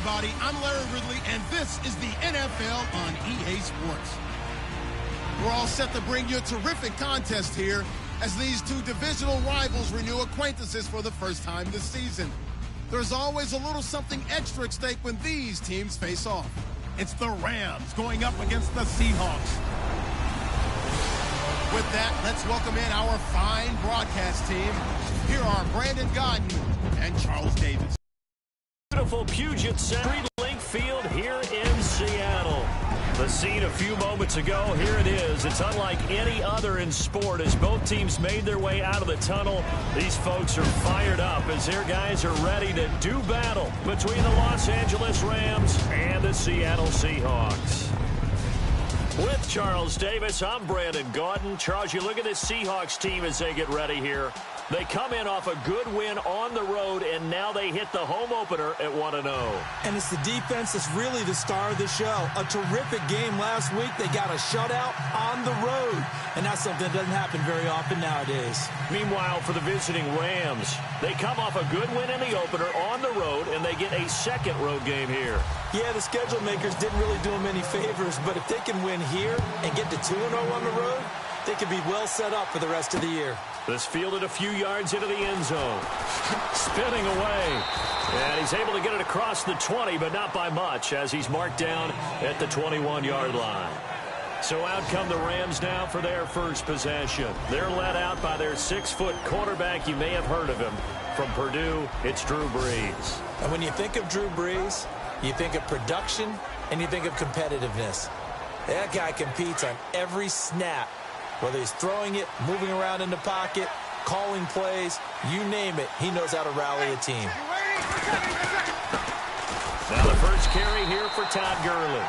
everybody. I'm Larry Ridley, and this is the NFL on EA Sports. We're all set to bring you a terrific contest here as these two divisional rivals renew acquaintances for the first time this season. There's always a little something extra at stake when these teams face off. It's the Rams going up against the Seahawks. With that, let's welcome in our fine broadcast team. Here are Brandon Godden and Charles Davis. Beautiful Puget Center Link Field here in Seattle. The scene a few moments ago, here it is. It's unlike any other in sport as both teams made their way out of the tunnel. These folks are fired up as their guys are ready to do battle between the Los Angeles Rams and the Seattle Seahawks. With Charles Davis, I'm Brandon Gaudin. Charles, you look at this Seahawks team as they get ready here. They come in off a good win on the road, and now they hit the home opener at 1-0. And it's the defense that's really the star of the show. A terrific game last week. They got a shutout on the road, and that's something that doesn't happen very often nowadays. Meanwhile, for the visiting Rams, they come off a good win in the opener on the road, and they get a second road game here. Yeah, the schedule makers didn't really do them any favors, but if they can win here and get to 2-0 on the road, they could be well set up for the rest of the year. This fielded a few yards into the end zone. Spinning away. And he's able to get it across the 20, but not by much as he's marked down at the 21-yard line. So out come the Rams now for their first possession. They're led out by their 6-foot quarterback. You may have heard of him. From Purdue, it's Drew Brees. And when you think of Drew Brees, you think of production and you think of competitiveness. That guy competes on every snap. Whether he's throwing it, moving around in the pocket, calling plays, you name it, he knows how to rally a team. Now the first carry here for Todd Gurley.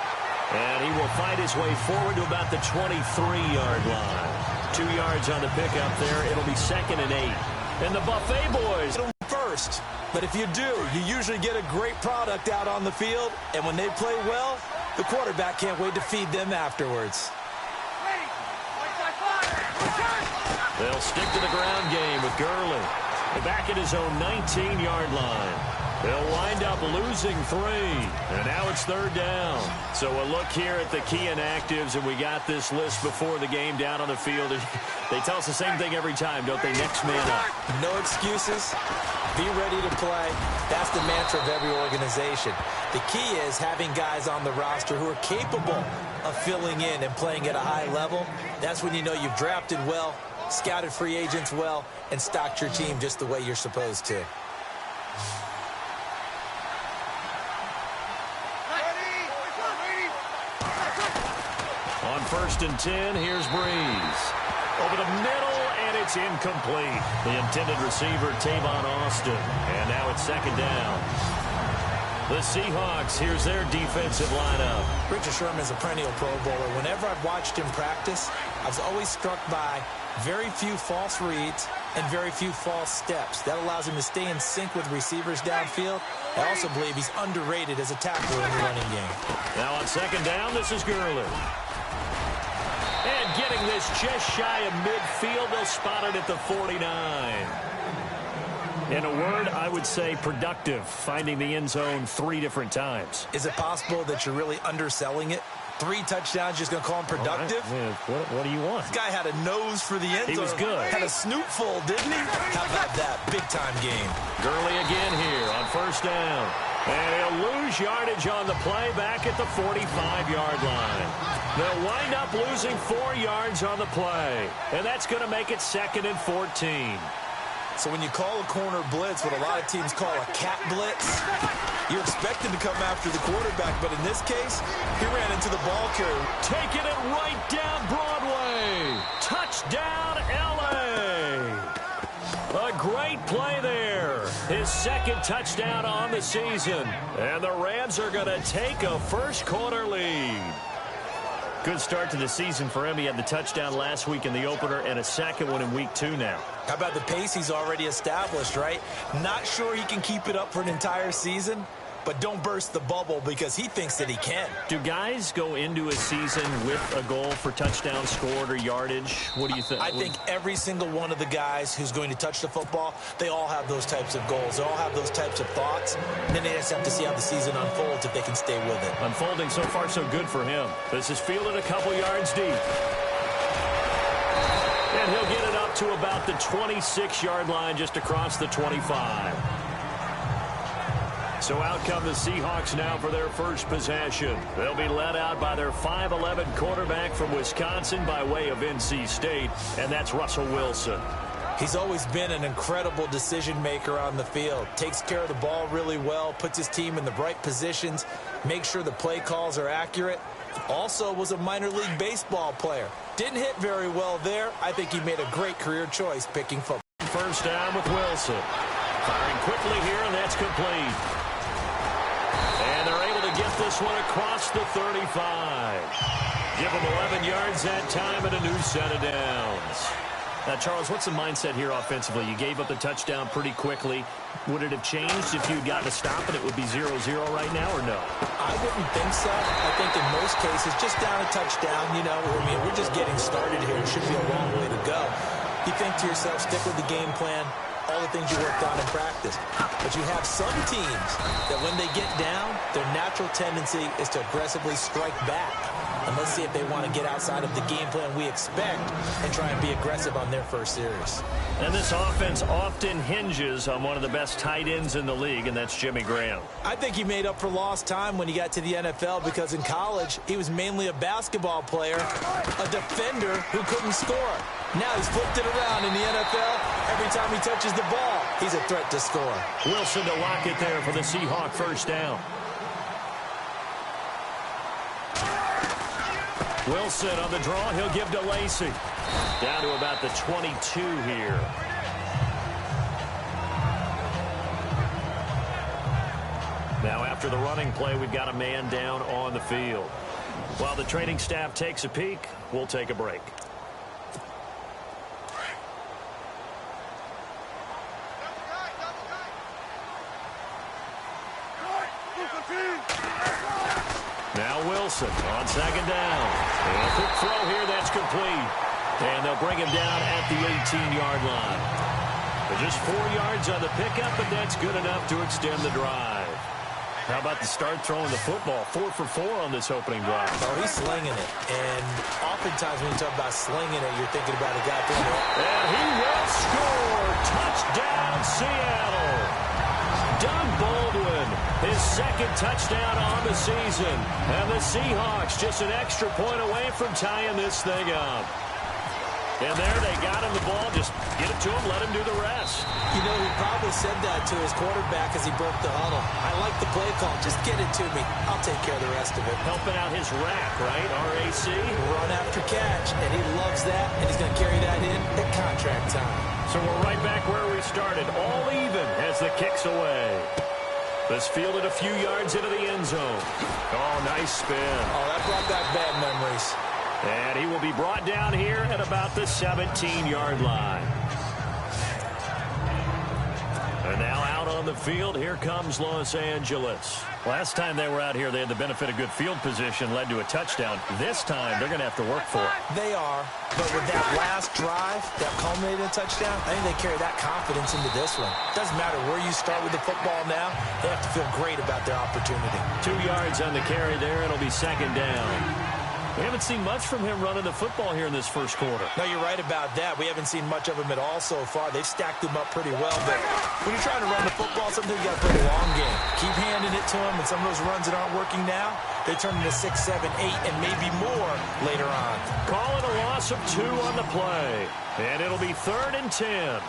And he will find his way forward to about the 23-yard line. 2 yards on the pickup there. It'll be 2nd and 8. And the Buffet boys first. But if you do, you usually get a great product out on the field. And when they play well, the quarterback can't wait to feed them afterwards. They'll stick to the ground game with Gurley. Back at his own 19-yard line. They'll wind up losing 3. And now it's 3rd down. So a look here at the key inactives, and we got this list before the game down on the field. They tell us the same thing every time, don't they? Next man up. No excuses. Be ready to play. That's the mantra of every organization. The key is having guys on the roster who are capable of filling in and playing at a high level. That's when you know you've drafted well, scouted free agents well, and stocked your team just the way you're supposed to. On 1st and 10, here's Brees. Over the middle, and it's incomplete. The intended receiver, Tavon Austin. And now it's 2nd down. The Seahawks, here's their defensive lineup. Richard Sherman is a perennial Pro Bowler. Whenever I've watched him practice, I was always struck by very few false reads and very few false steps. That allows him to stay in sync with receivers downfield. I also believe he's underrated as a tackler in the running game. Now on 2nd down, this is Gurley. And getting this just shy of midfield, they'll spot it at the 49. In a word, I would say productive, finding the end zone 3 different times. Is it possible that you're really underselling it? 3 touchdowns, just going to call him productive? Right. What do you want? This guy had a nose for the end zone. He was good. Had a snoot full, didn't he? How about that? Big-time game. Gurley again here on 1st down. And he'll lose yardage on the play back at the 45-yard line. They'll wind up losing 4 yards on the play. And that's going to make it 2nd and 14. So when you call a corner blitz, what a lot of teams call a cat blitz, you're expected to come after the quarterback. But in this case, he ran into the ball carrier. Taking it right down Broadway. Touchdown, L.A. A great play there. His 2nd touchdown on the season. And the Rams are going to take a first-quarter lead. Good start to the season for him. He had the touchdown last week in the opener and a second one in week 2 now. How about the pace he's already established, right? Not sure he can keep it up for an entire season, but don't burst the bubble because he thinks that he can. Do guys go into a season with a goal for touchdown scored or yardage? What do you think? I think every single one of the guys who's going to touch the football, they all have those types of goals. They all have those types of thoughts. And then they just have to see how the season unfolds if they can stay with it. Unfolding so far so good for him. This is fielded a couple yards deep. And he'll get it up to about the 26-yard line, just across the 25. So out come the Seahawks now for their first possession. They'll be led out by their 5'11 quarterback from Wisconsin by way of NC State, and that's Russell Wilson. He's always been an incredible decision maker on the field. Takes care of the ball really well, puts his team in the right positions, makes sure the play calls are accurate. Also was a minor league baseball player. Didn't hit very well there. I think he made a great career choice picking football. First down with Wilson. Firing quickly here, and that's complete. And they're able to get this one across the 35. Give them 11 yards that time and a new set of downs. Now, Charles, what's the mindset here offensively? You gave up the touchdown pretty quickly. Would it have changed if you'd gotten a stop and it would be 0-0 right now, or no? I wouldn't think so. I think in most cases, just down a touchdown, you know, I mean, we're just getting started here. It should be a long way to go. You think to yourself, stick with the game plan, all the things you worked on in practice. But you have some teams that when they get down, their natural tendency is to aggressively strike back. And let's see if they want to get outside of the game plan we expect and try and be aggressive on their first series. And this offense often hinges on one of the best tight ends in the league, and that's Jimmy Graham. I think he made up for lost time when he got to the NFL because in college, he was mainly a basketball player, a defender who couldn't score. Now he's flipped it around in the NFL. Every time he touches the ball, he's a threat to score. Wilson to lock it there for the Seahawk first down. Wilson on the draw. He'll give to Lacey. Down to about the 22 here. Now after the running play, we've got a man down on the field. While the training staff takes a peek, we'll take a break. Now Wilson on second down. And a quick throw here, that's complete. And they'll bring him down at the 18-yard line. But just 4 yards on the pickup, but that's good enough to extend the drive. How about the start throwing the football? 4 for 4 on this opening drive. Oh, he's slinging it. And oftentimes when you talk about slinging it, you're thinking about a guy throwing it. And he will score. Touchdown, Seattle. Doug Baldwin, his second touchdown on the season. And the Seahawks just an extra point away from tying this thing up. And there they got him the ball. Just get it to him, let him do the rest. You know, he probably said that to his quarterback as he broke the huddle. I like the play call. Just get it to me. I'll take care of the rest of it. Helping out his rack, right? RAC. Run after catch. And he loves that. And he's going to carry that in at contract time. So we're right back where we started. All even as the kick's away. This fielded a few yards into the end zone. Oh, nice spin. Oh, that brought back bad memories. And he will be brought down here at about the 17-yard line. And now out on the field, here comes Los Angeles. Last time they were out here, they had the benefit of good field position, led to a touchdown. This time, they're going to have to work for it. They are, but with that last drive that culminated in a touchdown, I think they carry that confidence into this one. Doesn't matter where you start with the football now, they have to feel great about their opportunity. 2 yards on the carry there, it'll be second down. We haven't seen much from him running the football here in this first quarter. No, you're right about that. We haven't seen much of him at all so far. They've stacked him up pretty well. But when you're trying to run the football, sometimes you got to play the long game. Keep handing it to him, and some of those runs that aren't working now, they turn into 6, 7, 8, and maybe more later on. Call it a loss of 2 on the play. And it'll be 3rd and 10.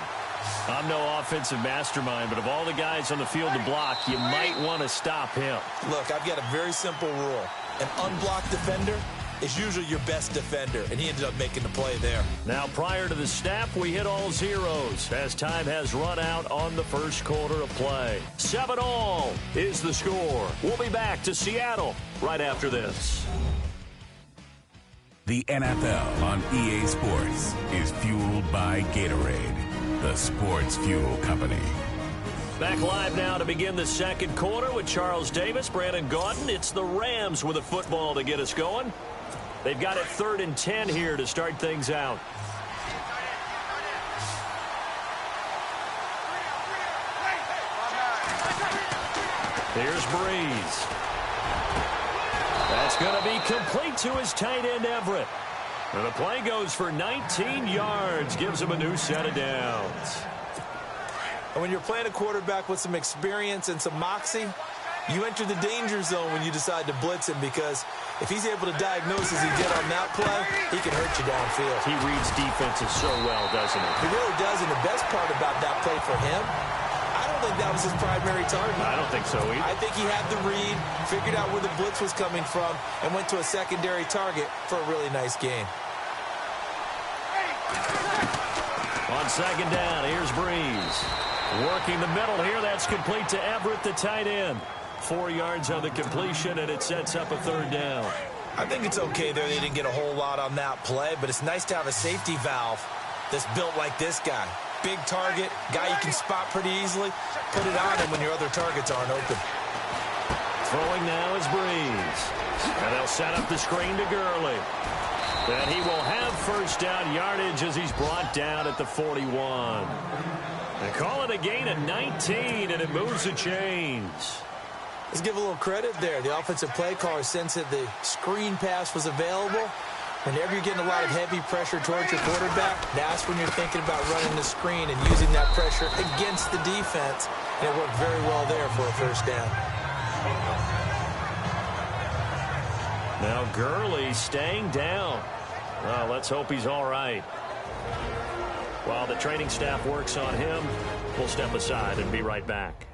I'm no offensive mastermind, but of all the guys on the field to block, you might want to stop him. Look, I've got a very simple rule. An unblocked defender is usually your best defender, and he ended up making the play there. Now, prior to the snap, we hit all zeros as time has run out on the first quarter of play. 7-all is the score. We'll be back to Seattle right after this. The NFL on EA Sports is fueled by Gatorade, the sports fuel company. Back live now to begin the second quarter with Charles Davis, Brandon Gaudin. It's the Rams with a football to get us going. They've got it 3rd and 10 here to start things out. Here's Breeze. That's going to be complete to his tight end, Everett. And the play goes for 19 yards, gives him a new set of downs. And when you're playing a quarterback with some experience and some moxie, you enter the danger zone when you decide to blitz him, because if he's able to diagnose as he did on that play, he can hurt you downfield. He reads defenses so well, doesn't he? He really does, and the best part about that play for him, I don't think that was his primary target. I don't think so either. I think he had the read, figured out where the blitz was coming from, and went to a secondary target for a really nice gain. On second down, here's Breeze. Working the middle here, that's complete to Everett, the tight end. 4 yards on the completion, and it sets up a 3rd down. I think it's okay there. They didn't get a whole lot on that play, but it's nice to have a safety valve that's built like this guy. Big target, guy you can spot pretty easily. Put it on him when your other targets aren't open. Throwing now is Breeze. And they'll set up the screen to Gurley. And he will have first down yardage as he's brought down at the 41. They call it a gain of 19, and it moves the chains. Let's give a little credit there. The offensive play caller sensed that the screen pass was available. Whenever you're getting a lot of heavy pressure towards your quarterback, that's when you're thinking about running the screen and using that pressure against the defense. And it worked very well there for a first down. Now Gurley staying down. Well, let's hope he's all right. While the training staff works on him, we'll step aside and be right back.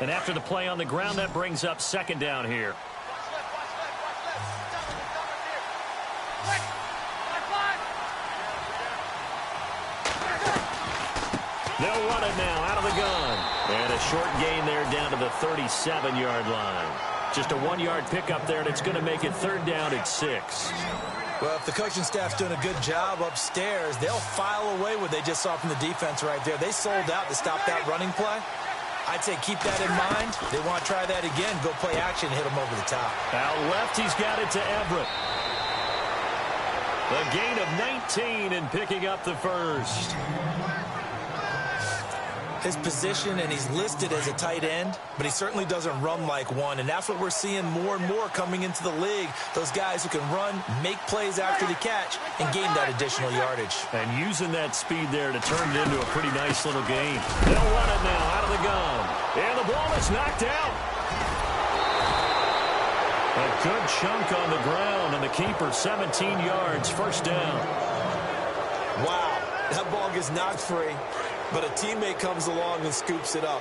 And after the play on the ground, that brings up second down here. They'll run it now out of the gun. And a short gain there down to the 37-yard line. Just a 1-yard pickup there, and it's going to make it 3rd down at 6. Well, if the coaching staff's doing a good job upstairs, they'll file away what they just saw from the defense right there. They sold out to stop that running play. I'd say keep that in mind. They want to try that again. Go play action and hit them over the top. Out left, he's got it to Everett. A gain of 19 and picking up the first. His position, and he's listed as a tight end, but he certainly doesn't run like one, and that's what we're seeing more and more coming into the league. Those guys who can run, make plays after the catch, and gain that additional yardage. And using that speed there to turn it into a pretty nice little game. They'll run it now out of the gun. And the ball is knocked out. A good chunk on the ground, and the keeper 17 yards, first down. Wow, that ball gets knocked free, but a teammate comes along and scoops it up.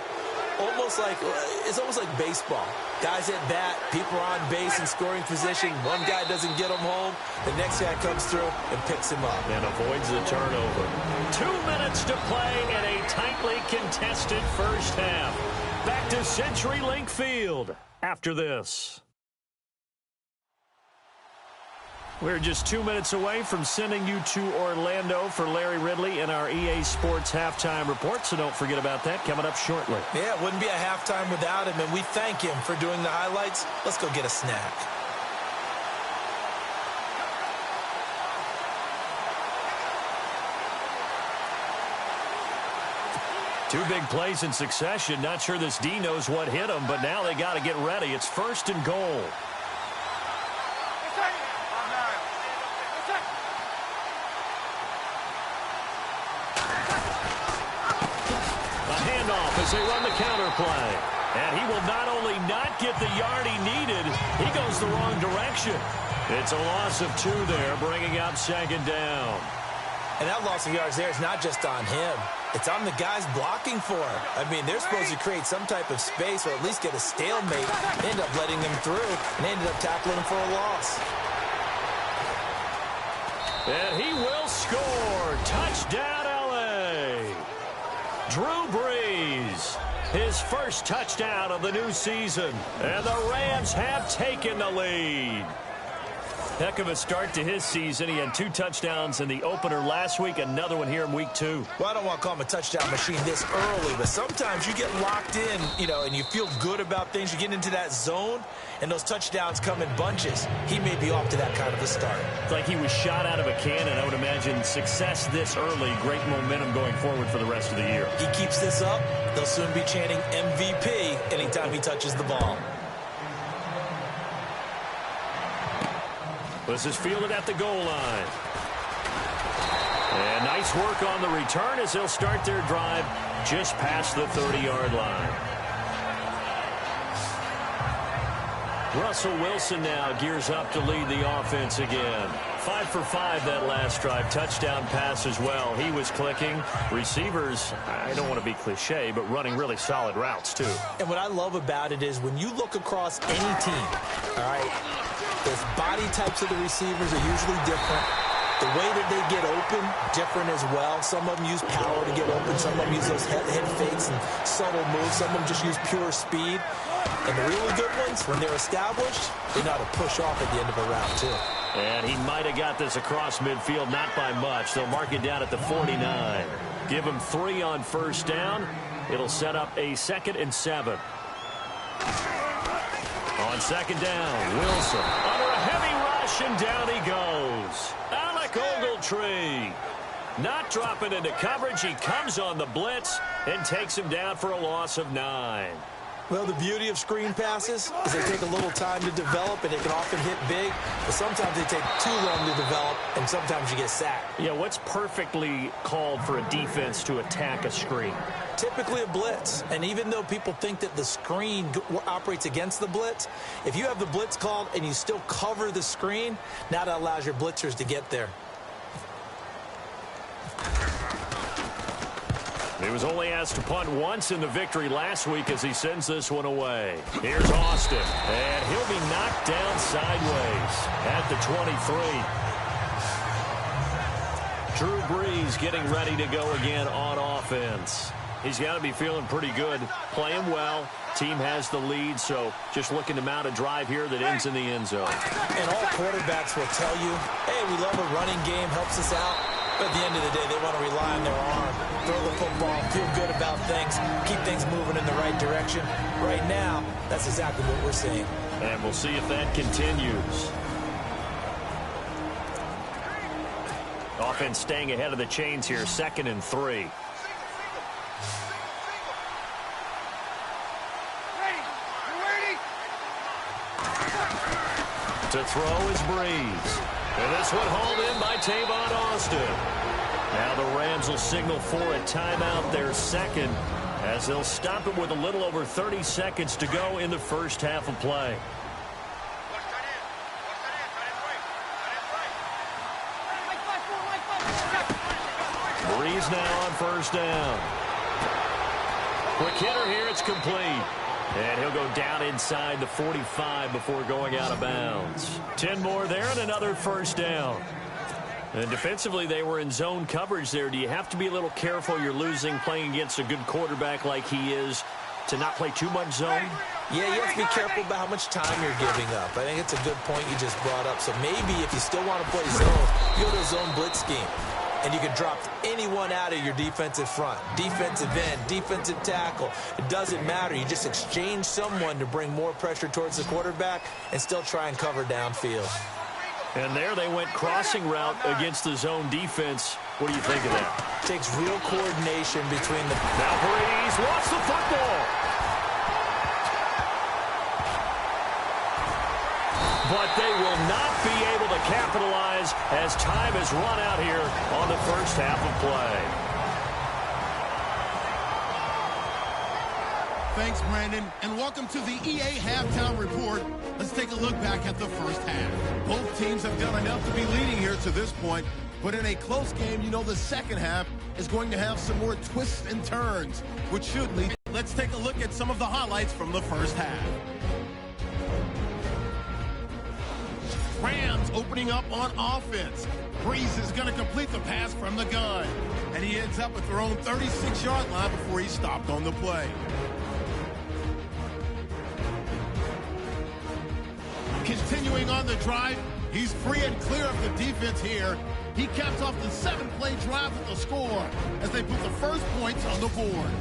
It's almost like baseball. Guys at bat, people are on base in scoring position. One guy doesn't get him home. The next guy comes through and picks him up. And avoids the turnover. 2 minutes to play in a tightly contested first half. Back to CenturyLink Field after this. We're just 2 minutes away from sending you to Orlando for Larry Ridley in our EA Sports Halftime Report, so don't forget about that coming up shortly. Yeah, it wouldn't be a halftime without him, and we thank him for doing the highlights. Let's go get a snack. Two big plays in succession. Not sure this D knows what hit him, but now they got to get ready. It's 1st and goal. As they run the counter play. And he will not only not get the yard he needed, he goes the wrong direction. It's a loss of 2 there, bringing up second down. And that loss of yards there is not just on him. It's on the guys blocking for him. I mean, they're supposed to create some type of space or at least get a stalemate. They end up letting him through and ended up tackling him for a loss. And he will score. Touchdown, L.A. Drew Brees, his first touchdown of the new season. And the Rams have taken the lead. Heck of a start to his season. He had 2 touchdowns in the opener last week, another one here in week 2. Well, I don't want to call him a touchdown machine this early, but sometimes you get locked in, and you feel good about things. You get into that zone, and those touchdowns come in bunches. He may be off to that kind of a start. It's like he was shot out of a cannon. I would imagine success this early, great momentum going forward for the rest of the year. He keeps this up, they'll soon be chanting MVP anytime he touches the ball. This is fielded at the goal line. And nice work on the return as they'll start their drive just past the 30-yard line. Russell Wilson now gears up to lead the offense again. 5 for 5 that last drive. Touchdown pass as well. He was clicking. Receivers, I don't want to be cliche, but running really solid routes too. And what I love about it is when you look across any team, all right, the body types of the receivers are usually different. The way that they get open, different as well. Some of them use power to get open. Some of them use those head fakes and subtle moves. Some of them just use pure speed. And the really good ones, when they're established, they know how to push off at the end of a route, too. And he might have got this across midfield, not by much. They'll mark it down at the 49. Give him 3 on first down. It'll set up a 2nd and 7. On second down, Wilson under a heavy rush, and down he goes. Alec Ogletree not dropping into coverage. He comes on the blitz and takes him down for a loss of 9. Well, the beauty of screen passes is they take a little time to develop, and they can often hit big, but sometimes they take too long to develop, and sometimes you get sacked. Yeah, what's perfectly called for a defense to attack a screen? Typically a blitz, and even though people think that the screen operates against the blitz, if you have the blitz called and you still cover the screen, now that allows your blitzers to get there. He was only asked to punt once in the victory last week as he sends this one away. Here's Austin, and he'll be knocked down sideways at the 23. Drew Brees getting ready to go again on offense. He's got to be feeling pretty good, playing well. Team has the lead, so just looking to mount a drive here that ends in the end zone. And all quarterbacks will tell you, hey, we love a running game, helps us out. But at the end of the day, they want to rely on their arm, throw the football, feel good about things, keep things moving in the right direction. Right now, that's exactly what we're seeing. And we'll see if that continues. Offense staying ahead of the chains here, 2nd and 3. To throw is Brees. And this one hauled in by Tavon Austin. Now the Rams will signal for a timeout, their 2nd, as they'll stop it with a little over 30 seconds to go in the first half of play. Brees now on first down. Quick hitter here, it's complete. And he'll go down inside the 45 before going out of bounds. 10 more there and another first down. And defensively, they were in zone coverage there. Do you have to be a little careful? You're losing, playing against a good quarterback like he is, to not play too much zone? Yeah, you have to be careful about how much time you're giving up. I think it's a good point you just brought up. So maybe if you still want to play zone, you go to a zone blitz scheme. And you can drop anyone out of your defensive front. Defensive end, defensive tackle. It doesn't matter. You just exchange someone to bring more pressure towards the quarterback and still try and cover downfield. And there they went crossing route against the zone defense. What do you think of that? Takes real coordination between the... Now Brees lost the football. But they will not be able to capitalize as time has run out here on the first half of play. Thanks, Brandon, and welcome to the EA Halftime Report. Let's take a look back at the first half. Both teams have done enough to be leading here to this point, but in a close game, you know the second half is going to have some more twists and turns, which should lead. Let's take a look at some of the highlights from the first half. Rams opening up on offense. Brees is going to complete the pass from the gun, and he ends up at their own 36-yard line before he stopped on the play. Continuing on the drive, He's free and clear of the defense here. He caps off the 7-play drive with a score as they put the first points on the board.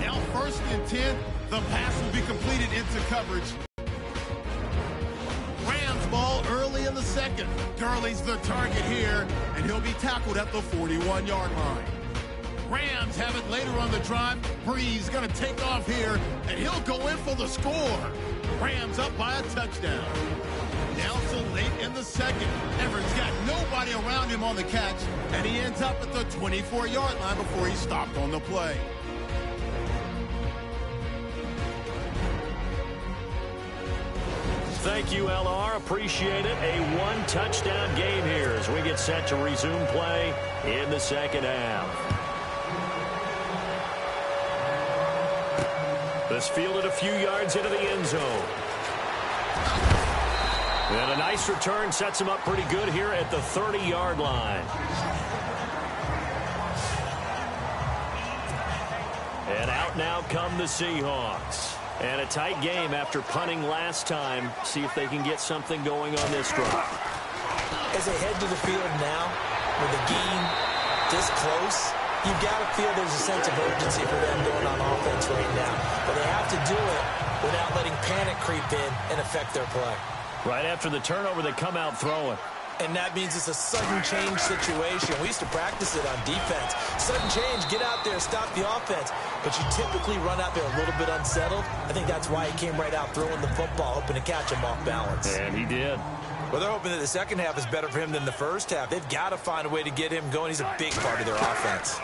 Now 1st and 10, the pass will be completed into coverage. Rams ball early in the second. Gurley's the target here, and he'll be tackled at the 41-yard line. Rams have it later on the drive. Breeze going to take off here, and he'll go in for the score. Rams up by a touchdown. Now so late in the second. Everett's got nobody around him on the catch, and he ends up at the 24-yard line before he stopped on the play. Thank you, LR. Appreciate it. A one-touchdown game here as we get set to resume play in the second half. This fielded a few yards into the end zone. And a nice return sets him up pretty good here at the 30-yard line. And out now come the Seahawks. And a tight game after punting last time. See if they can get something going on this drive. As they head to the field now, with the game this close, you've got to feel there's a sense of urgency for them going on offense right now. But they have to do it without letting panic creep in and affect their play. Right after the turnover, they come out throwing. And that means it's a sudden change situation. We used to practice it on defense. Sudden change, get out there, stop the offense. But you typically run out there a little bit unsettled. I think that's why he came right out throwing the football, hoping to catch him off balance. And he did. Well, they're hoping that the second half is better for him than the first half. They've got to find a way to get him going. He's a big part of their offense.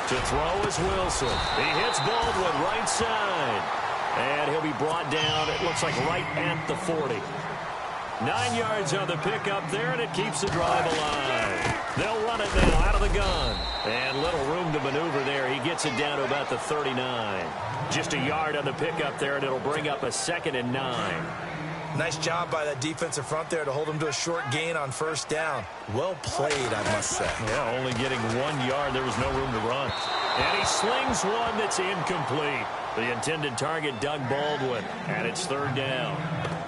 To throw is Wilson. He hits Baldwin right side. And he'll be brought down, it looks like right at the 40. 9 yards on the pickup there, and it keeps the drive alive. They'll run it now out of the gun. And little room to maneuver there. He gets it down to about the 39. Just a yard on the pickup there, and it'll bring up a 2nd and 9. Nice job by that defensive front there to hold him to a short gain on first down. Well played, I must say. Yeah, only getting 1 yard. There was no room to run. And he slings one that's incomplete. The intended target, Doug Baldwin, and it's 3rd down.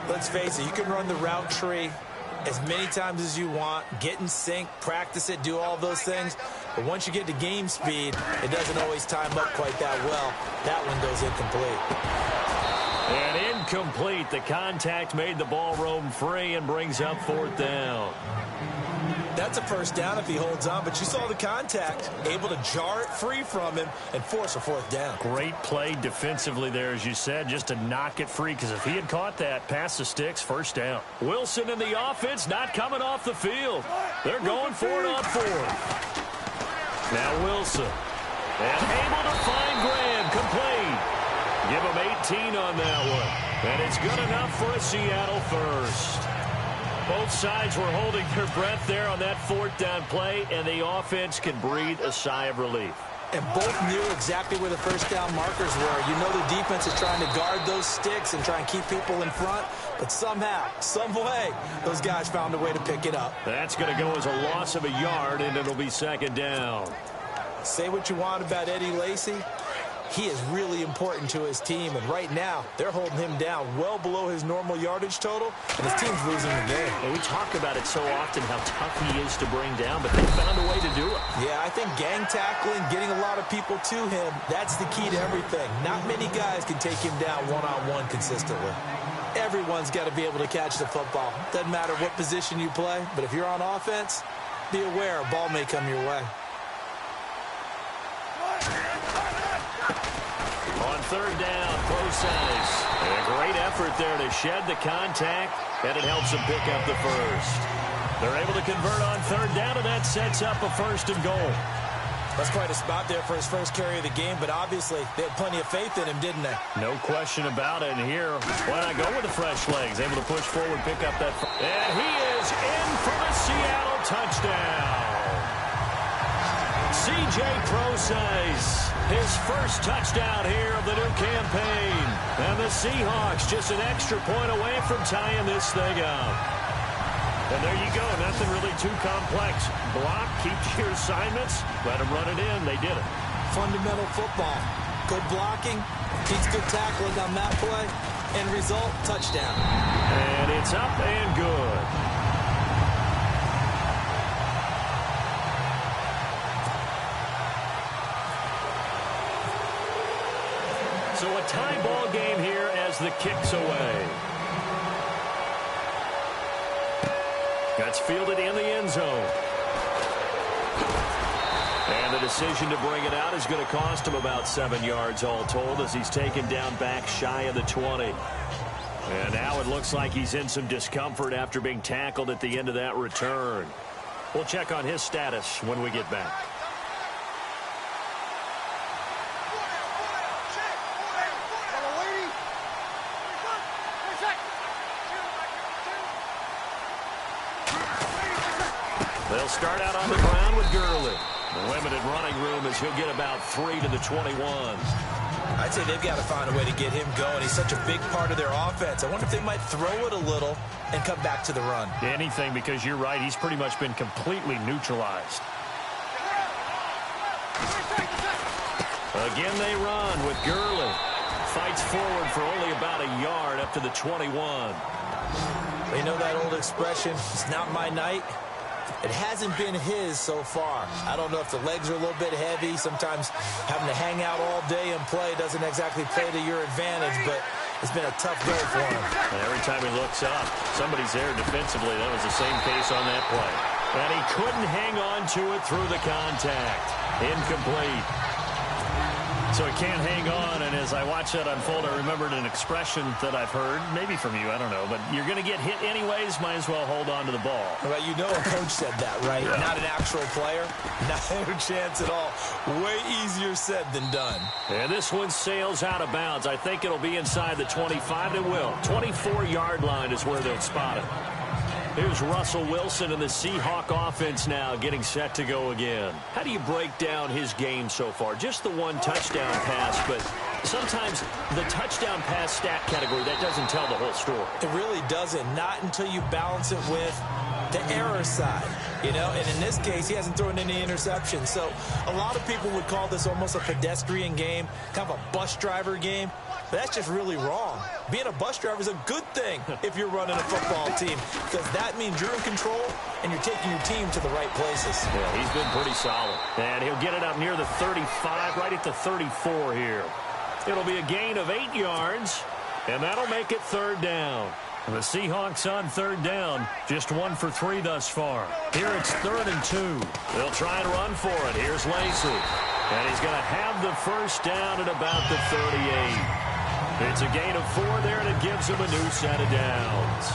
Let's face it, you can run the route tree as many times as you want, get in sync, practice it, do all those things. But once you get to game speed, it doesn't always time up quite that well. That one goes incomplete. And incomplete. The contact made the ball roam free and brings up 4th down. That's a first down if he holds on, but you saw the contact, able to jar it free from him and force a 4th down. Great play defensively there, as you said, just to knock it free, because if he had caught that, past the sticks, first down. Wilson and the offense not coming off the field. They're going for it on 4th. Now Wilson. And able to find Graham, complete. Give him 18 on that one. And it's good enough for a Seattle first. Both sides were holding their breath there on that 4th down play, and the offense can breathe a sigh of relief. And both knew exactly where the first down markers were. You know the defense is trying to guard those sticks and try and keep people in front, but somehow, some way, those guys found a way to pick it up. That's going to go as a loss of a yard, and it'll be 2nd down. Say what you want about Eddie Lacy. He is really important to his team, and right now, they're holding him down well below his normal yardage total, and his team's losing the game. And we talk about it so often, how tough he is to bring down, but they found a way to do it. Yeah, I think gang tackling, getting a lot of people to him, that's the key to everything. Not many guys can take him down one-on-one consistently. Everyone's got to be able to catch the football. Doesn't matter what position you play, but if you're on offense, be aware a ball may come your way. On 3rd down, Procise. And a great effort there to shed the contact, and it helps them pick up the first. They're able to convert on 3rd down, and that sets up a 1st and goal. That's quite a spot there for his first carry of the game, but obviously they had plenty of faith in him, didn't they? No question about it. And here, why not go with the fresh legs? Able to push forward, pick up that. And he is in for the Seattle touchdown. C.J. Procise, his first touchdown here of the new campaign. And the Seahawks just an extra point away from tying this thing up. And there you go, nothing really too complex. Block, keep your assignments, let them run it in. They did it. Fundamental football. Good blocking, beats good tackling on that play. End result, touchdown. And it's up and good. So a tie ball game here as the kick's away. That's fielded in the end zone. And the decision to bring it out is going to cost him about 7 yards all told as he's taken down back shy of the 20. And now it looks like he's in some discomfort after being tackled at the end of that return. We'll check on his status when we get back. They'll start out on the ground with Gurley. The limited running room as he'll get about 3 to the 21. I'd say they've got to find a way to get him going. He's such a big part of their offense. I wonder if they might throw it a little and come back to the run. Anything, because you're right. He's pretty much been completely neutralized. Again, they run with Gurley. Fights forward for only about a yard up to the 21. You know that old expression, it's not my night? It hasn't been his so far. I don't know if the legs are a little bit heavy. Sometimes having to hang out all day and play doesn't exactly play to your advantage, but it's been a tough go for him. And every time he looks up, somebody's there defensively. That was the same case on that play. And he couldn't hang on to it through the contact. Incomplete. So he can't hang on, and as I watch that unfold, I remembered an expression that I've heard, maybe from you, I don't know, but you're going to get hit anyways, might as well hold on to the ball. Well, you know a coach said that, right? Yeah. Not an actual player. Not a chance at all. Way easier said than done. And this one sails out of bounds. I think it'll be inside the 25. It will. 24-yard line is where they'll spot it. Here's Russell Wilson and the Seahawk offense now getting set to go again. How do you break down his game so far? Just the one touchdown pass, but sometimes the touchdown pass stat category, that doesn't tell the whole story. It really doesn't. Not until you balance it with the error side, you know, and in this case, he hasn't thrown any interceptions. So a lot of people would call this almost a pedestrian game, kind of a bus driver game. But that's just really wrong. Being a bus driver is a good thing if you're running a football team, because that means you're in control and you're taking your team to the right places. Yeah, he's been pretty solid. And he'll get it up near the 35, right at the 34 here. It'll be a gain of 8 yards, and that'll make it third down. And the Seahawks on third down, just 1 for 3 thus far. Here it's 3rd and 2. They'll try and run for it. Here's Lacy. And he's going to have the first down at about the 38. It's a gain of 4 there, and it gives him a new set of downs.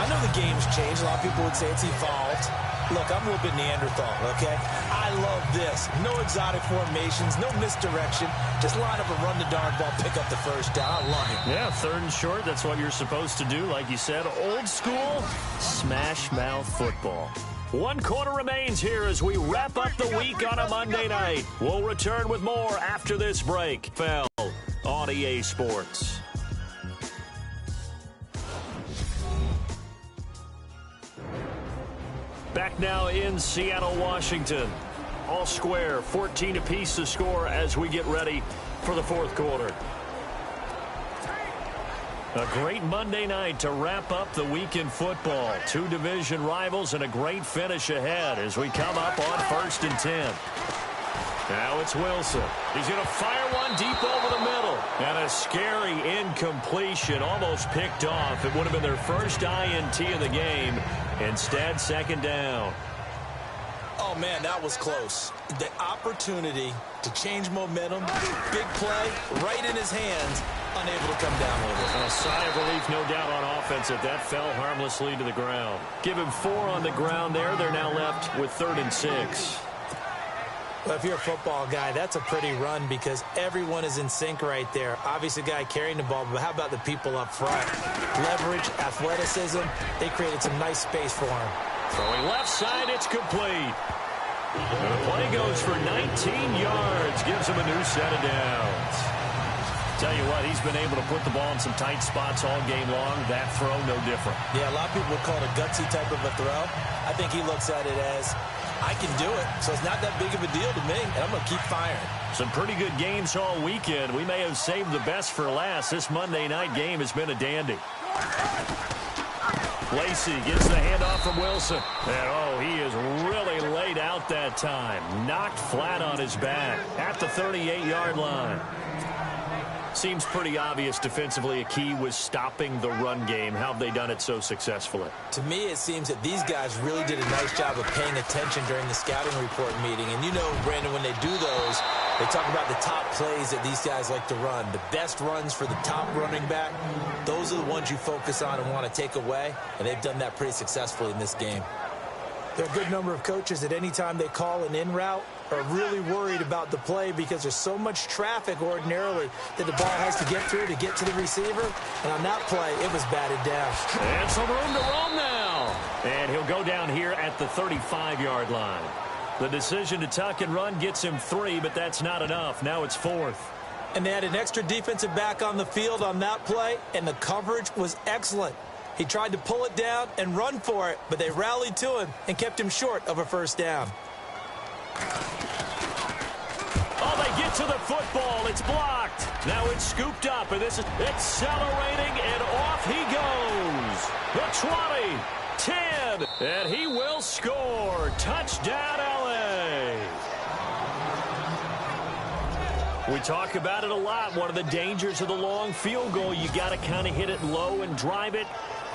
I know the game's changed. A lot of people would say it's evolved. Look, I'm a little bit Neanderthal, okay? I love this. No exotic formations, no misdirection. Just line up and run the darn ball, pick up the first down. I love it. Yeah, 3rd and short. That's what you're supposed to do. Like you said, old school smash mouth football. 1 quarter remains here as we wrap up the week on a Monday night. We'll return with more after this break. Fell on EA Sports. Back now in Seattle, Washington. All square, 14 apiece to score as we get ready for the 4th quarter. A great Monday night to wrap up the week in football. 2 division rivals and a great finish ahead as we come up on 1st and 10. Now it's Wilson. He's going to fire one deep over the middle. And a scary incompletion, almost picked off. It would have been their first INT of the game. Instead, 2nd down. Oh, man, that was close. The opportunity to change momentum, big play, right in his hands, unable to come down with it. A sigh of relief, no doubt, on offense that fell harmlessly to the ground. Give him 4 on the ground there. They're now left with 3rd and 6. Well, if you're a football guy, that's a pretty run because everyone is in sync right there. Obviously, the guy carrying the ball, but how about the people up front? Leverage, athleticism, they created some nice space for him. Throwing left side, it's complete. And the play goes for 19 yards, gives him a new set of downs. Tell you what, he's been able to put the ball in some tight spots all game long. That throw, no different. Yeah, a lot of people would call it a gutsy type of a throw. I think he looks at it as, I can do it, so it's not that big of a deal to me, and I'm going to keep firing. Some pretty good games all weekend. We may have saved the best for last. This Monday night game has been a dandy. Lacy gets the handoff from Wilson. And, oh, he is really laid out that time. Knocked flat on his back at the 38-yard line. Seems pretty obvious defensively a key was stopping the run game. How have they done it so successfully? To me, it seems that these guys really did a nice job of paying attention during the scouting report meeting. And you know, Brandon, when they do those, they talk about the top plays that these guys like to run. The best runs for the top running back, those are the ones you focus on and want to take away. And they've done that pretty successfully in this game. There are a good number of coaches that any time they call an in route are really worried about the play because there's so much traffic ordinarily that the ball has to get through to get to the receiver. And on that play, it was batted down. And some room to roam now. And he'll go down here at the 35-yard line. The decision to tuck and run gets him 3, but that's not enough. Now it's 4th. And they had an extra defensive back on the field on that play, and the coverage was excellent. He tried to pull it down and run for it, but they rallied to him and kept him short of a first down. Oh, they get to the football. It's blocked. Now it's scooped up, and this is accelerating, and off he goes. The 20, 10, and he will score. Touchdown, L.A. We talk about it a lot. One of the dangers of the long field goal, you got to kind of hit it low and drive it.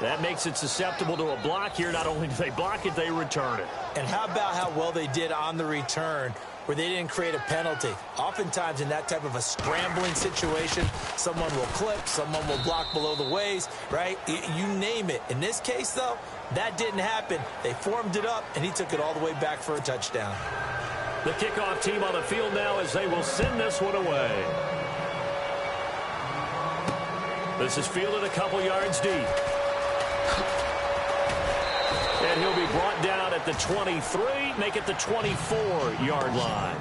That makes it susceptible to a block here. Not only do they block it, they return it. And how about how well they did on the return where they didn't create a penalty? Oftentimes in that type of a scrambling situation, someone will clip, someone will block below the waist, right? You name it. In this case, though, that didn't happen. They formed it up, and he took it all the way back for a touchdown. The kickoff team on the field now as they will send this one away. This is fielded a couple yards deep. And he'll be brought down at the 23, make it the 24-yard line.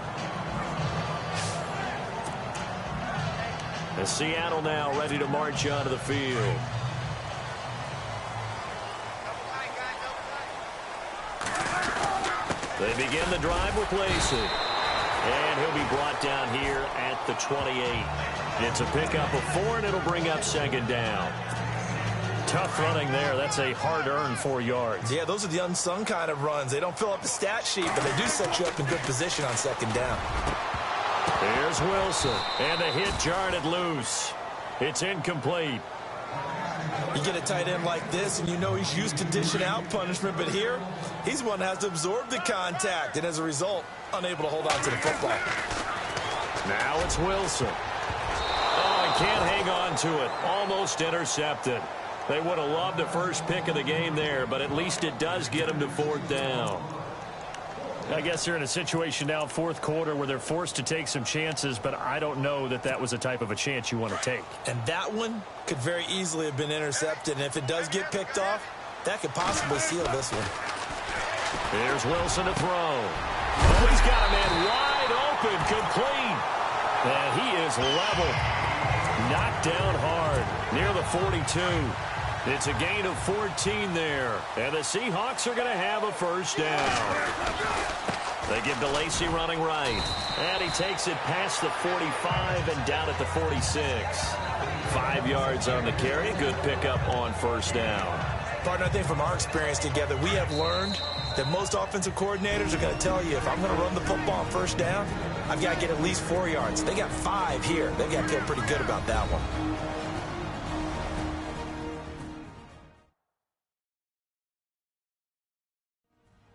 And Seattle now ready to march onto the field. They begin the drive with Lacey. And he'll be brought down here at the 28. It's a pickup of 4, and it'll bring up second down. Tough running there. That's a hard-earned 4 yards. Yeah, those are the unsung kind of runs. They don't fill up the stat sheet, but they do set you up in good position on second down. Here's Wilson, and the hit jarred it loose. It's incomplete. You get a tight end like this, and you know he's used to dishing out punishment, but here, he's one that has to absorb the contact, and as a result, unable to hold on to the football. Now it's Wilson. Oh, he can't hang on to it. Almost intercepted. They would have loved the first pick of the game there, but at least it does get them to 4th down. I guess they're in a situation now, 4th quarter, where they're forced to take some chances, but I don't know that that was the type of a chance you want to take. And that one could very easily have been intercepted, and if it does get picked off, that could possibly seal this one. Here's Wilson to throw. Oh, he's got a man wide open, complete. And he is level. Knocked down hard near the 42. It's a gain of 14 there. And the Seahawks are going to have a first down. They give to Lacey running right. And he takes it past the 45 and down at the 46. 5 yards on the carry. Good pickup on first down. Partner, I think from our experience together, we have learned that most offensive coordinators are going to tell you, if I'm going to run the football on first down, I've got to get at least 4 yards. They got 5 here. They've got to feel pretty good about that one.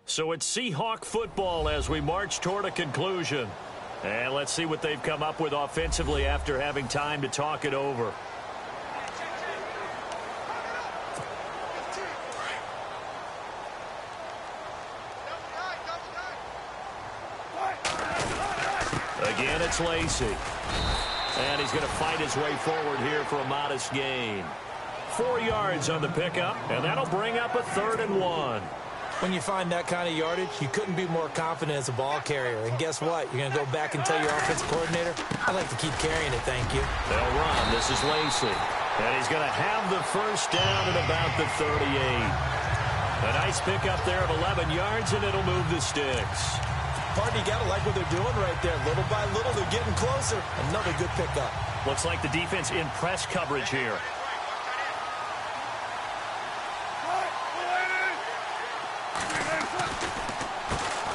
So it's Seahawk football as we march toward a conclusion. And let's see what they've come up with offensively after having time to talk it over. Again, it's Lacey. And he's going to fight his way forward here for a modest gain. 4 yards on the pickup, and that'll bring up a 3rd and 1. When you find that kind of yardage, you couldn't be more confident as a ball carrier. And guess what? You're going to go back and tell your offensive coordinator, I'd like to keep carrying it, thank you. They'll run. This is Lacey. And he's going to have the first down at about the 38. A nice pickup there of 11 yards, and it'll move the sticks. Partner, you got to like what they're doing right there. Little by little, they're getting closer. Another good pickup. Looks like the defense in press coverage here.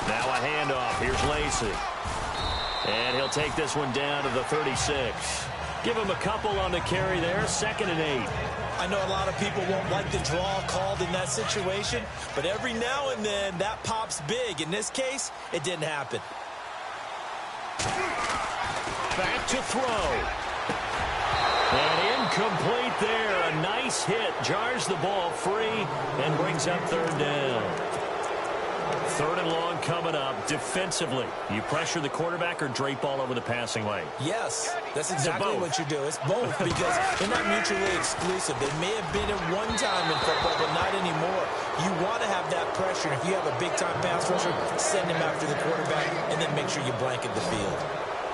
Now a handoff. Here's Lacey. And he'll take this one down to the 36. Give him a couple on the carry there, 2nd and 8. I know a lot of people won't like the draw called in that situation, but every now and then that pops big. In this case, it didn't happen. Back to throw. And incomplete there. A nice hit. Jars the ball free and brings up 3rd down. 3rd and long coming up. Defensively, you pressure the quarterback or drape all over the passing lane? Yes, that's exactly what you do. It's both because they're not mutually exclusive. They may have been at one time in football, but not anymore. You want to have that pressure. If you have a big-time pass rusher, send him after the quarterback and then make sure you blanket the field.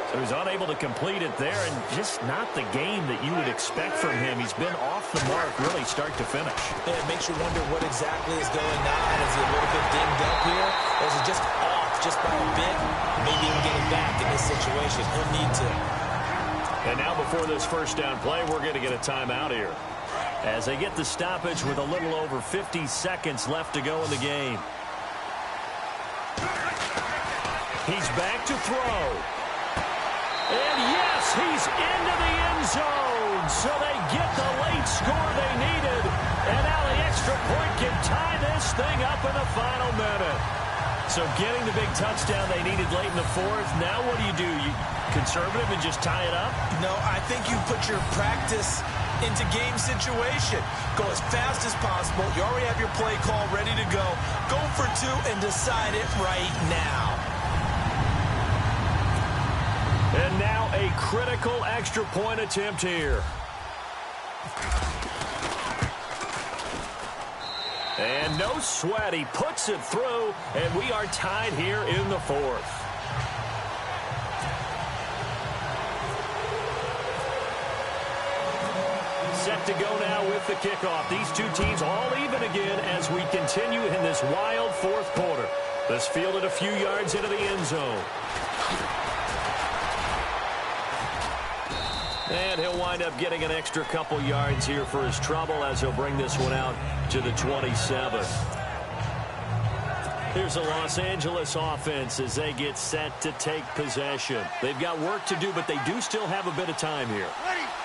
So he's unable to complete it there, and just not the game that you would expect from him. He's been off the mark really start to finish. Yeah, it makes you wonder what exactly is going on. Is he a little bit dinged up here? Or is he just off just by a bit? Maybe he'll get it back in this situation. He'll need to. And now before this 1st down play, we're going to get a timeout here, as they get the stoppage with a little over 50 seconds left to go in the game. He's back to throw. And yes, he's into the end zone. So they get the late score they needed. And now the extra point can tie this thing up in the final minute. So getting the big touchdown they needed late in the 4th. Now what do? You conservative and just tie it up? No, I think you put your practice into game situation. Go as fast as possible. You already have your play call ready to go. Go for 2 and decide it right now. And now a critical extra point attempt here. And no sweat. He puts it through, and we are tied here in the 4th. Set to go now with the kickoff. These two teams all even again as we continue in this wild 4th quarter. This fielded a few yards into the end zone. And he'll wind up getting an extra couple yards here for his trouble as he'll bring this one out to the 27. Here's the Los Angeles offense as they get set to take possession. They've got work to do, but they do still have a bit of time here.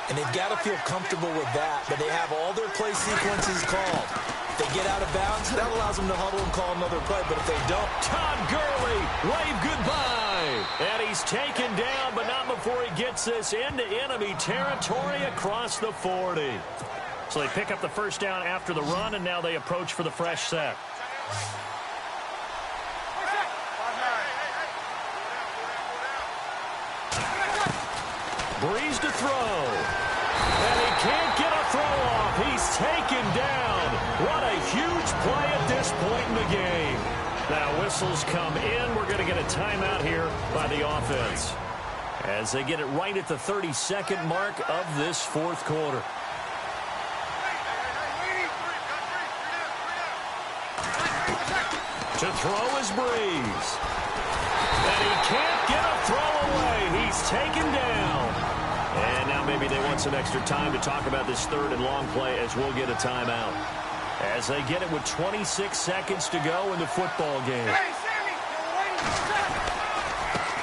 And they've got to feel comfortable with that, but they have all their play sequences called. If they get out of bounds, that allows them to huddle and call another play, but if they don't... Todd Gurley, wave goodbye! And he's taken down, but not before he gets this into enemy territory across the 40. So they pick up the 1st down after the run, and now they approach for the fresh set. Breeze to throw. And he can't get a throw off. He's taken down. What a huge play at this point in the game. Now whistles come in. We're going to get a timeout here by the offense, as they get it right at the 32nd mark of this 4th quarter. To throw is Breeze. And he can't get a throw away. He's taken down. And now maybe they want some extra time to talk about this 3rd and long play, as we'll get a timeout, as they get it with 26 seconds to go in the football game.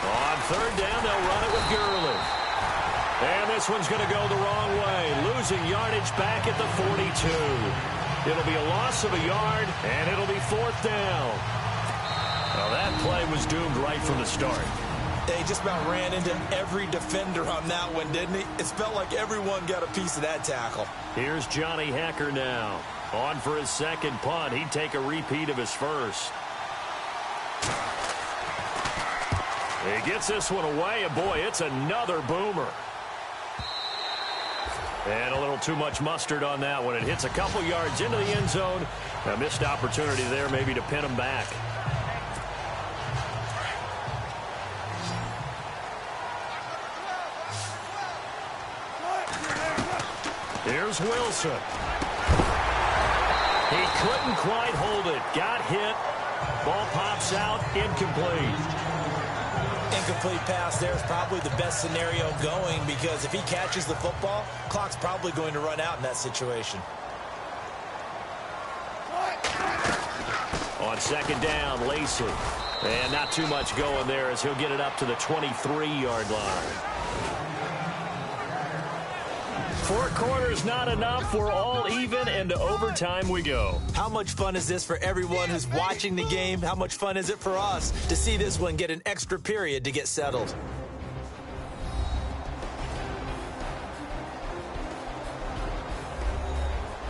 On 3rd down, they'll run it with Gurley. And this one's going to go the wrong way, losing yardage back at the 42. It'll be a loss of a yard, and it'll be 4th down. Well, that play was doomed right from the start. He just about ran into every defender on that one, didn't he? It felt like everyone got a piece of that tackle. Here's Johnny Hekker now. On for his 2nd punt. He'd take a repeat of his 1st. He gets this one away, and boy, it's another boomer. And a little too much mustard on that one. It hits a couple yards into the end zone. A missed opportunity there maybe to pin him back. Here's Wilson. He couldn't quite hold it. Got hit. Ball pops out. Incomplete. Incomplete pass there is probably the best scenario going, because if he catches the football, clock's probably going to run out in that situation. On 2nd down, Lacey. And not too much going there as he'll get it up to the 23-yard line. 4 quarters not enough. We're all even, and to overtime we go. How much fun is this for everyone who's watching the game? How much fun is it for us to see this one get an extra period to get settled?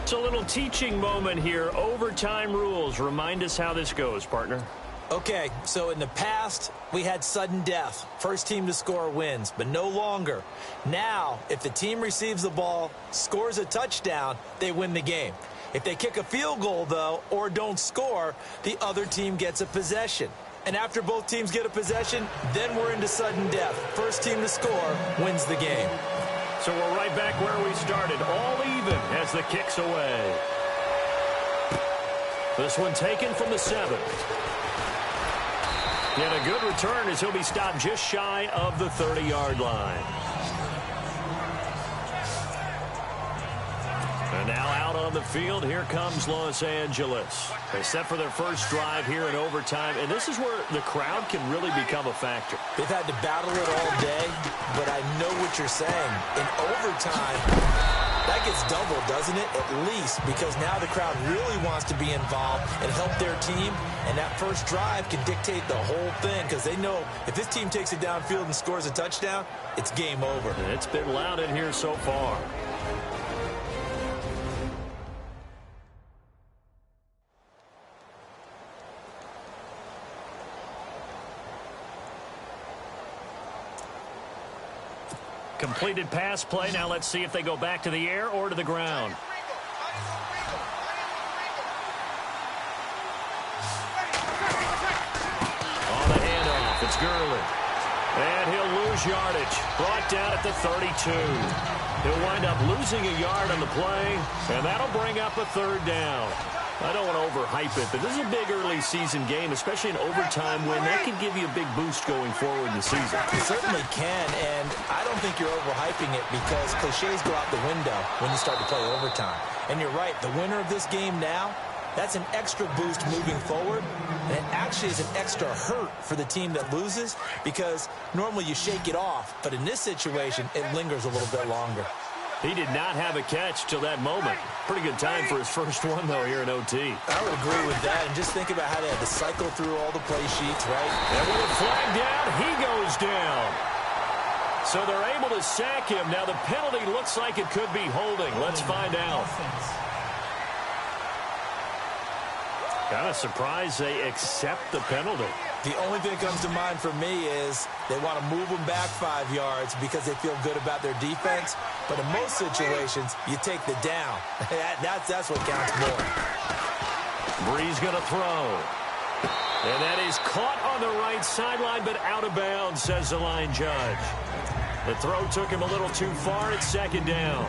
It's a little teaching moment here. Overtime rules. Remind us how this goes, partner. Okay, so in the past, we had sudden death. First team to score wins, but no longer. Now, if the team receives the ball, scores a touchdown, they win the game. If they kick a field goal, though, or don't score, the other team gets a possession. And after both teams get a possession, then we're into sudden death. First team to score wins the game. So we're right back where we started, all even as the kick's away. This one taken from the 7. And a good return as he'll be stopped just shy of the 30-yard line. And now out on the field, here comes Los Angeles. They set for their first drive here in overtime, and this is where the crowd can really become a factor. They've had to battle it all day, but I know what you're saying. In overtime, that gets doubled, doesn't it? At least, because now the crowd really wants to be involved and help their team, and that first drive can dictate the whole thing because they know if this team takes it downfield and scores a touchdown, it's game over. And it's been loud in here so far. Completed pass play. Now let's see if they go back to the air or to the ground. On the handoff, it's Gurley. And he'll lose yardage. Brought down at the 32. He'll wind up losing a yard on the play, and that'll bring up a 3rd down. I don't want to overhype it, but this is a big early season game, especially an overtime win. That can give you a big boost going forward in the season. It certainly can, and I don't think you're overhyping it because cliches go out the window when you start to play overtime. And you're right, the winner of this game now, that's an extra boost moving forward, and it actually is an extra hurt for the team that loses because normally you shake it off, but in this situation, it lingers a little bit longer. He did not have a catch till that moment. Pretty good time for his first one, though, here in OT. I would agree with that, and just think about how they had to cycle through all the play sheets, right? And with a flag down, he goes down. So they're able to sack him. Now the penalty looks like it could be holding. Let's find out. Kind of surprised they accept the penalty. The only thing that comes to mind for me is they want to move them back 5 yards because they feel good about their defense. But in most situations, you take the down. That's what counts more. Bree's going to throw. And that is caught on the right sideline, but out of bounds, says the line judge. The throw took him a little too far at 2nd down.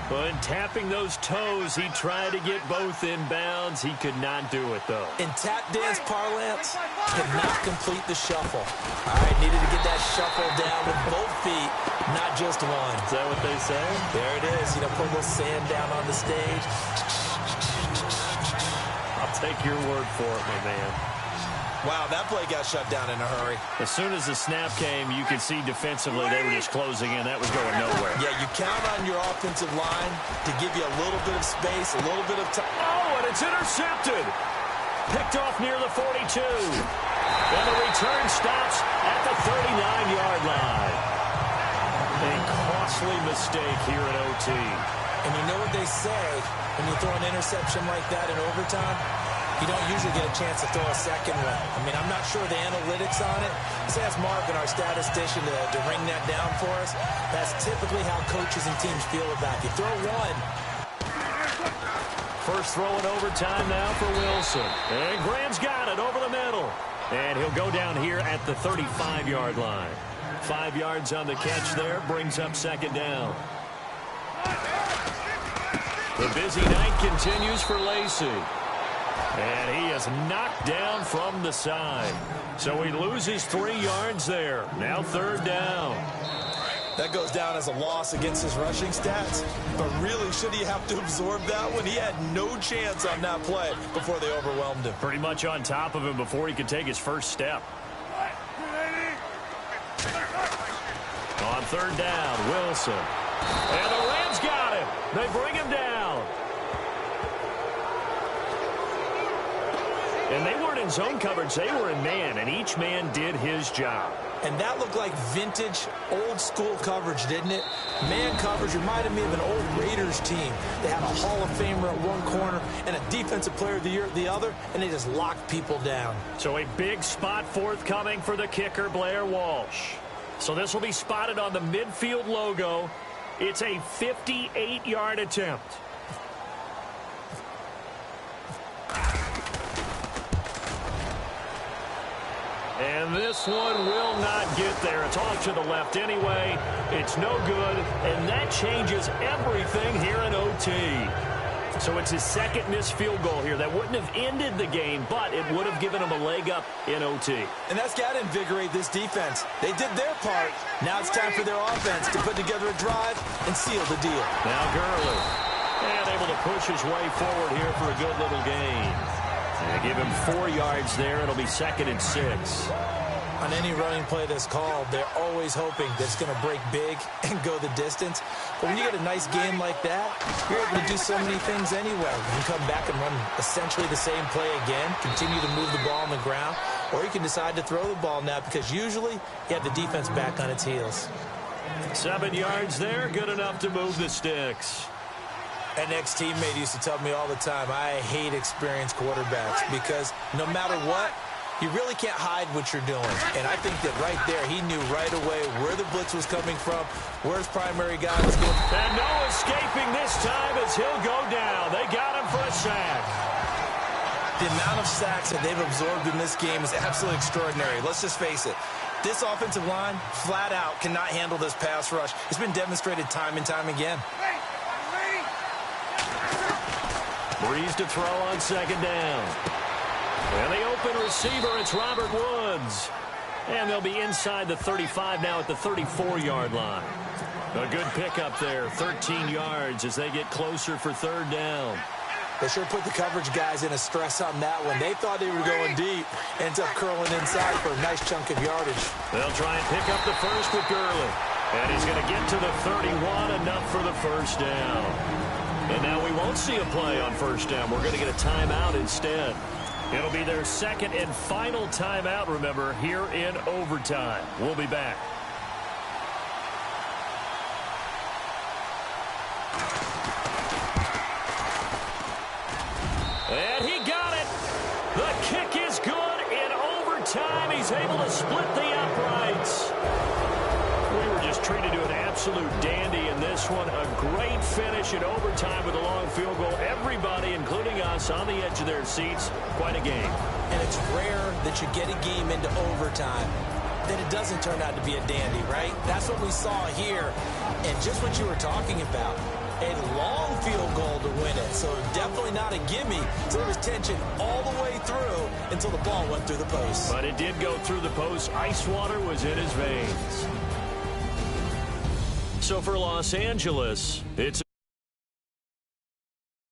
But tapping those toes, he tried to get both in bounds. He could not do it, though. In tap dance parlance, could not complete the shuffle. All right, needed to get that shuffle down with both feet, not just one. Is that what they say? There it is. You know, put a little sand down on the stage. I'll take your word for it, my man. Wow, that play got shut down in a hurry. As soon as the snap came, you could see defensively they were just closing in. That was going nowhere. Yeah, you count on your offensive line to give you a little bit of space, a little bit of time. Oh, and it's intercepted. Picked off near the 42. And the return stops at the 39-yard line. A costly mistake here at OT. And you know what they say when you throw an interception like that in overtime? You don't usually get a chance to throw a second one. I mean, I'm not sure the analytics on it. Let's ask Marvin, our statistician, to ring that down for us. That's typically how coaches and teams feel about it. You throw one. First throw in overtime now for Wilson. And Graham's got it over the middle. And he'll go down here at the 35-yard line. 5 yards on the catch there. Brings up 2nd down. The busy night continues for Lacey. And he is knocked down from the side. So he loses 3 yards there. Now 3rd down. That goes down as a loss against his rushing stats. But really, should he have to absorb that one? He had no chance on that play before they overwhelmed him. Pretty much on top of him before he could take his first step. On 3rd down, Wilson. And the Rams He's got him. They bring him down. And they weren't in zone coverage. They were in man, and each man did his job. And that looked like vintage, old-school coverage, didn't it? Man coverage reminded me of an old Raiders team. They had a Hall of Famer at one corner and a Defensive Player of the Year at the other, and they just locked people down. So a big spot forthcoming for the kicker, Blair Walsh. So this will be spotted on the midfield logo. It's a 58-yard attempt. And this one will not get there. It's off to the left anyway. It's no good, and that changes everything here in OT. So it's his second missed field goal here. That wouldn't have ended the game, but it would have given him a leg up in OT. And that's got to invigorate this defense. They did their part. Now it's time for their offense to put together a drive and seal the deal. Now Gurley. And able to push his way forward here for a good little gain. And give him 4 yards there. It'll be 2nd and 6. On any running play that's called, they're always hoping that it's going to break big and go the distance. But when you get a nice game like that, you're able to do so many things anyway. You can come back and run essentially the same play again, continue to move the ball on the ground, or you can decide to throw the ball now because usually you have the defense back on its heels. 7 yards there, good enough to move the sticks. An ex-teammate used to tell me all the time, I hate experienced quarterbacks because no matter what, you really can't hide what you're doing. And I think that right there, he knew right away where the blitz was coming from, where his primary guy was going. And no escaping this time as he'll go down. They got him for a sack. The amount of sacks that they've absorbed in this game is absolutely extraordinary. Let's just face it. This offensive line, flat out, cannot handle this pass rush. It's been demonstrated time and time again. Breeze to throw on 2nd down. And the open receiver, it's Robert Woods. And they'll be inside the 35 now at the 34-yard line. A good pickup there, 13 yards as they get closer for 3rd down. They sure put the coverage guys in a stress on that one. They thought they were going deep. Ends up curling inside for a nice chunk of yardage. They'll try and pick up the first with Gurley. And he's going to get to the 31, enough for the 1st down. And now we won't see a play on 1st down. We're going to get a timeout instead. It'll be their 2nd and final timeout, remember, here in overtime. We'll be back. And he got it. The kick is good in overtime. He's able to split the uprights. We were just treated to an absolute dandy in this one. A great finish in overtime with a long field goal. Everybody, including us, on the edge of their seats. Quite a game. And it's rare that you get a game into overtime that it doesn't turn out to be a dandy, right? That's what we saw here. And just what you were talking about. A long field goal to win it. So definitely not a gimme. So there was tension all the way through until the ball went through the post. But it did go through the post. Ice water was in his veins. So for Los Angeles, it's